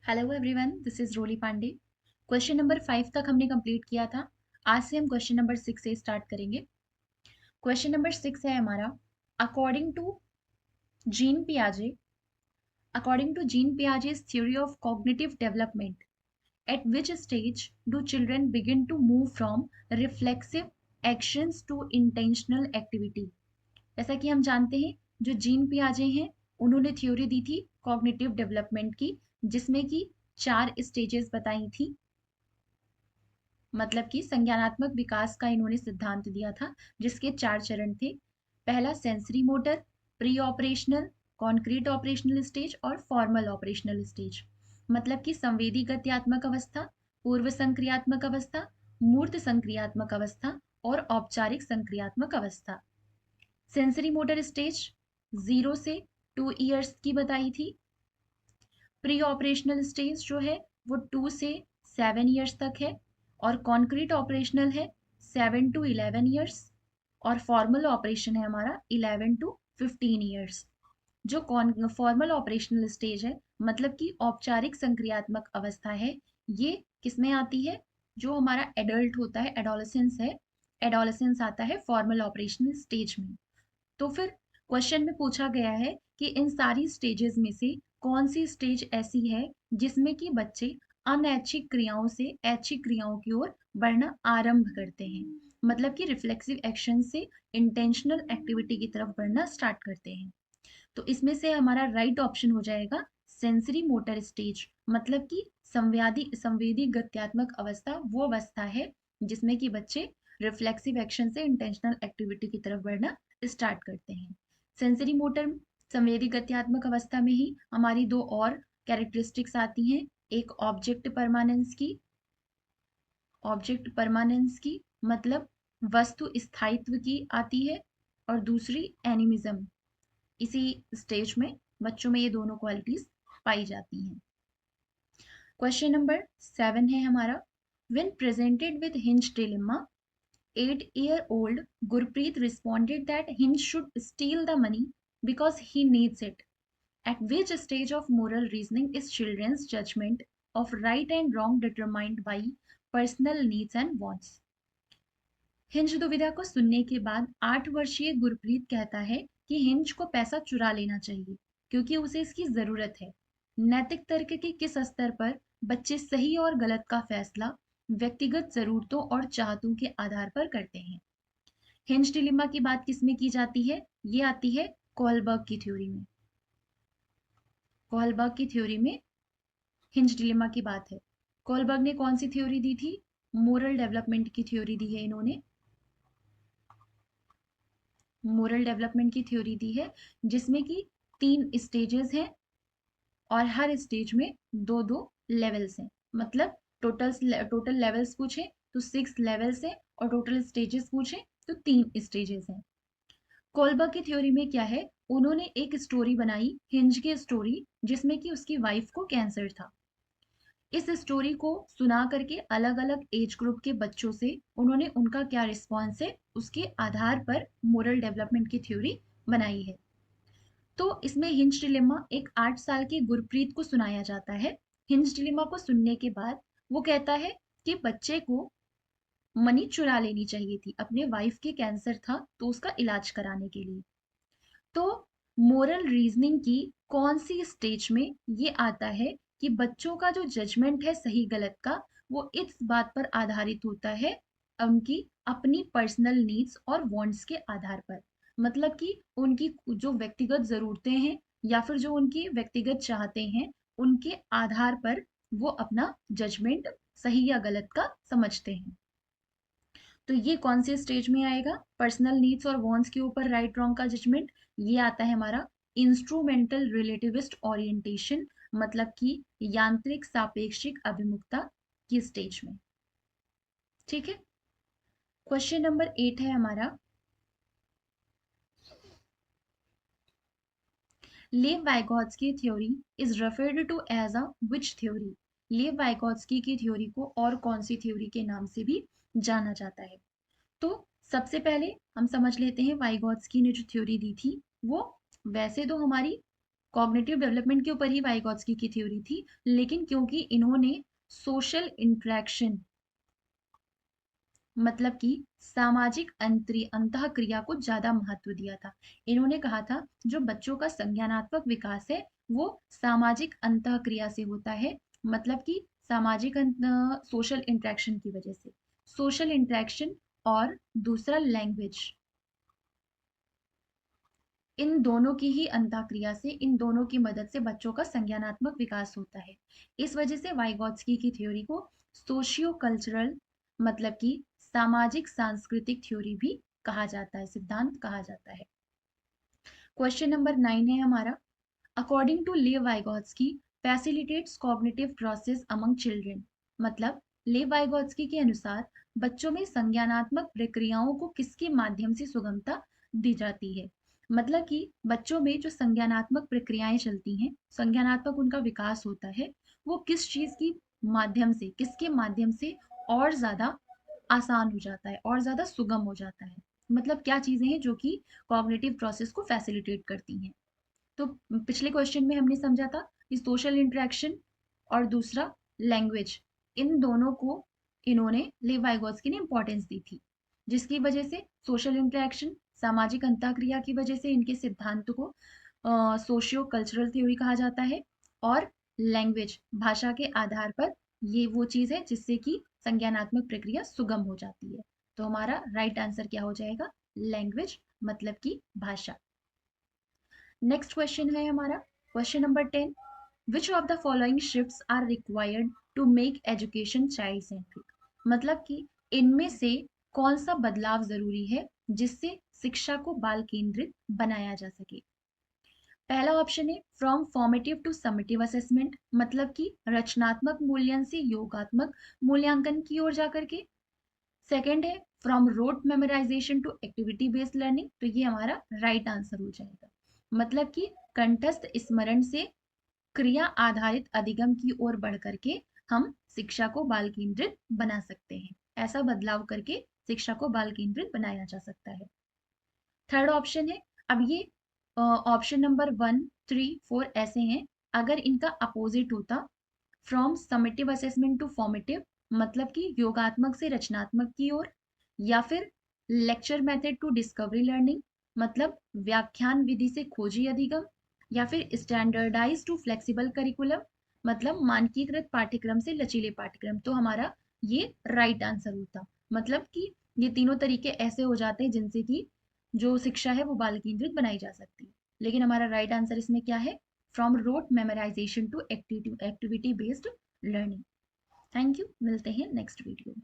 Hello everyone, this is Roli Pandey. Question number 5 तक हमने complete किया था। आज से हम क्वेश्चन नंबर 6 से स्टार्ट करेंगे। क्वेश्चन नंबर 6 है हमारा, अकॉर्डिंग टू जीन पियाजे according to Jean Piaget's theory of cognitive development, at which stage do children begin to move from reflexive actions to intentional activity? जैसा कि हम जानते हैं, जो जीन पियाजे हैं उन्होंने थ्योरी दी थी कॉग्निटिव डेवलपमेंट की, जिसमें कि 4 स्टेजेस बताई थी। मतलब कि संज्ञानात्मक विकास का इन्होंने सिद्धांत दिया था, जिसके 4 चरण थे। पहला sensory motor, pre operational, concrete operational stage और फॉर्मल ऑपरेशनल स्टेज। मतलब कि संवेदी गत्यात्मक अवस्था, पूर्व संक्रियात्मक अवस्था, मूर्त संक्रियात्मक अवस्था और औपचारिक संक्रियात्मक अवस्था। सेंसरी मोटर स्टेज 0 से 2 ईयर्स की बताई थी। प्री ऑपरेशनल स्टेज जो है वो 2 से 7 ईयर्स तक है, और कॉन्क्रीट ऑपरेशनल है 7 टू 11 ईयर्स, और फॉर्मल ऑपरेशन है हमारा 11 टू 15 ईयर्स। जो फॉर्मल ऑपरेशनल स्टेज है, मतलब कि औपचारिक संक्रियात्मक अवस्था है, ये किसमें आती है? जो हमारा एडल्ट होता है, एडोलेसेंस है, एडोलेसेंस आता है फॉर्मल ऑपरेशनल स्टेज में। तो फिर क्वेश्चन में पूछा गया है कि इन सारी स्टेजेस में से कौन सी स्टेज ऐसी है जिसमें कि बच्चे अनैच्छिक क्रियाओं से ऐच्छिक क्रियाओं की ओर बढ़ना आरंभ करते हैं, मतलब कि रिफ्लेक्सिव एक्शन से इंटेंशनल एक्टिविटी की तरफ बढ़ना स्टार्ट करते हैं। तो इसमें से हमारा राइट ऑप्शन हो जाएगा सेंसरी मोटर स्टेज, मतलब कि संवेदी गत्यात्मक अवस्था वो अवस्था है जिसमें कि बच्चे रिफ्लेक्सिव एक्शन से इंटेंशनल एक्टिविटी की तरफ बढ़ना स्टार्ट करते हैं। सेंसरी मोटर संवेदी गत्यात्मक अवस्था में ही हमारी दो और कैरेक्टरिस्टिक्स आती हैं। एक ऑब्जेक्ट परमानेंस की मतलब वस्तु स्थायित्व की आती है, और दूसरी एनिमिज्म। इसी स्टेज में बच्चों में ये दोनों क्वालिटीज पाई जाती हैं। क्वेश्चन नंबर 7 है हमारा, when presented with hinge dilemma, 8-year-old Gurpreet responded that Hinge should steal the money because he needs it. At which stage of moral reasoning is children's judgment of right and wrong determined by personal needs and wants? Hinge दुविधा को सुनने के बाद 8 वर्षीय गुरप्रीत कहता है कि hinge को पैसा चुरा लेना चाहिए क्योंकि उसे इसकी जरूरत है। नैतिक तर्क के किस स्तर पर बच्चे सही और गलत का फैसला व्यक्तिगत जरूरतों और चाहतों के आधार पर करते हैं? हिंज डिलेमा की बात किसमें की जाती है? ये आती है कोहलबर्ग की थ्योरी में। कोहलबर्ग की थ्योरी में हिंज डिलेमा की बात है। कोहलबर्ग ने कौन सी थ्योरी दी थी? मोरल डेवलपमेंट की थ्योरी दी है इन्होंने। मोरल डेवलपमेंट की थ्योरी दी है, जिसमें कि 3 स्टेजेस हैं और हर स्टेज में 2-2 लेवल्स हैं। मतलब टोटल लेवल्स पूछे तो 6 लेवल्स हैं, और टोटल स्टेजेस पूछे तो 3 स्टेजेस हैं। कोलबर्ग की थ्योरी में क्या है, उन्होंने एक स्टोरी बनाई, हिंज की स्टोरी, जिसमें कि उसकी वाइफ को कैंसर था। इस स्टोरी को सुना करके अलग अलग एज ग्रुप के बच्चों से उन्होंने उनका क्या रिस्पॉन्स है उसके आधार पर मोरल डेवलपमेंट की थ्योरी बनाई है। तो इसमें हिंज डिलेमा एक 8 साल के गुरप्रीत को सुनाया जाता है। हिंज डिलेमा को सुनने के बाद वो कहता है कि बच्चे को मनी चुरा लेनी चाहिए थी, अपने वाइफ के कैंसर था तो उसका इलाज कराने के लिए। तो मोरल रीजनिंग की कौन सी स्टेज में ये आता है कि बच्चों का जो जजमेंट है सही गलत का, वो इस बात पर आधारित होता है उनकी अपनी पर्सनल नीड्स और वांट्स के आधार पर। मतलब कि उनकी जो व्यक्तिगत जरूरतें हैं या फिर जो उनकी व्यक्तिगत चाहते हैं, उनके आधार पर वो अपना जजमेंट सही या गलत का समझते हैं। तो ये कौन से स्टेज में आएगा? पर्सनल नीड्स और वांट्स के ऊपर राइट रॉन्ग का जजमेंट, ये आता है हमारा इंस्ट्रूमेंटल रिलेटिविस्ट ओरिएंटेशन, मतलब कि यांत्रिक सापेक्षिक अभिमुखता की स्टेज में। ठीक है। क्वेश्चन नंबर 8 है हमारा, Lev Vygotsky theory is referred to as a which theory? Lev Vygotsky की थ्योरी को और कौन सी थ्योरी के नाम से भी जाना जाता है? तो सबसे पहले हम समझ लेते हैं वाइगोत्स्की ने जो थ्योरी दी थी वो वैसे तो हमारी कॉग्निटिव डेवलपमेंट के ऊपर ही वाइगॉत्स्की की थ्योरी थी, लेकिन क्योंकि इन्होंने सोशल इंटरेक्शन मतलब कि सामाजिक अंतःक्रिया को ज्यादा महत्व दिया था। इन्होंने कहा था जो बच्चों का संज्ञानात्मक विकास है वो सामाजिक अंतःक्रिया से होता है, मतलब कि सामाजिक सोशल इंटरेक्शन की वजह से। सोशल इंटरेक्शन और दूसरा लैंग्वेज, इन दोनों की ही अंतःक्रिया से, इन दोनों की मदद से बच्चों का संज्ञानात्मक विकास होता है। इस वजह से वाइगॉत्स्की की थ्योरी को सोशियो कल्चरल मतलब कि सामाजिक सांस्कृतिक थ्योरी भी कहा जाता है, सिद्धांत कहा जाता है। क्वेश्चन नंबर 9 है हमारा, according to Lev Vygotsky facilitates cognitive process among children, मतलब लेव वाइगॉत्स्की के अनुसार बच्चों में संज्ञानात्मक प्रक्रियाओं को किसके माध्यम से सुगमता दी जाती है। मतलब कि बच्चों में जो संज्ञानात्मक प्रक्रियाएं चलती हैं, संज्ञानात्मक उनका विकास होता है, वो किस चीज की माध्यम से, किसके माध्यम से और ज्यादा आसान हो जाता है और ज्यादा सुगम हो जाता है। मतलब क्या चीजें हैं जो कि कॉग्निटिव प्रोसेस को फैसिलिटेट करती हैं। तो पिछले क्वेश्चन में हमने समझा था कि सोशल इंटरेक्शन और दूसरा लैंग्वेज, इन दोनों को इन्होंने लेव वाइगॉत्स्की ने इंपॉर्टेंस दी थी, जिसकी वजह से सोशल इंटरेक्शन सामाजिक अंतःक्रिया की वजह से इनके सिद्धांत को सोशियो कल्चरल थ्योरी कहा जाता है, और लैंग्वेज भाषा के आधार पर ये वो चीज है जिससे कि संज्ञानात्मक प्रक्रिया सुगम हो जाती है। तो हमारा राइट आंसर क्या हो जाएगा, लैंग्वेज मतलब कि भाषा। नेक्स्ट क्वेश्चन है हमारा question number 10, which of the following shifts are required to make education child centric, मतलब कि इनमें से कौन सा बदलाव जरूरी है जिससे शिक्षा को बाल केंद्रित बनाया जा सके। पहला ऑप्शन है from formative to summative assessment, मतलब कि रचनात्मक मूल्यांकन से योगात्मक मूल्यांकन की ओर जाकर के। सेकेंड है from rote memorisation to activity based learning, तो ये हमारा राइट आंसर हो जाएगा। मतलब कि कंठस्थ स्मरण से क्रिया आधारित अधिगम की ओर बढ़ करके हम शिक्षा को बाल केंद्रित बना सकते हैं। ऐसा बदलाव करके शिक्षा को बाल केंद्रित बनाया जा सकता है। थर्ड ऑप्शन है, अब ये ऑप्शन नंबर 1, 3, 4 ऐसे हैं, अगर इनका अपोजिट होता from summative assessment to formative, मतलब कि योगात्मक से रचनात्मक की ओर, या फिर lecture method to discovery learning, मतलब व्याख्यान विधि से खोजी अधिगम, या फिर स्टैंडर्डाइज टू फ्लेक्सिबल करिकुलम, मतलब मानकीकृत पाठ्यक्रम से लचीले पाठ्यक्रम, तो हमारा ये राइट आंसर होता। मतलब कि ये तीनों तरीके ऐसे हो जाते हैं जिनसे कि जो शिक्षा है वो बाल केंद्रित बनाई जा सकती है। लेकिन हमारा राइट आंसर इसमें क्या है, from rote memorisation to activity based learning. Thank you, मिलते हैं नेक्स्ट वीडियो में।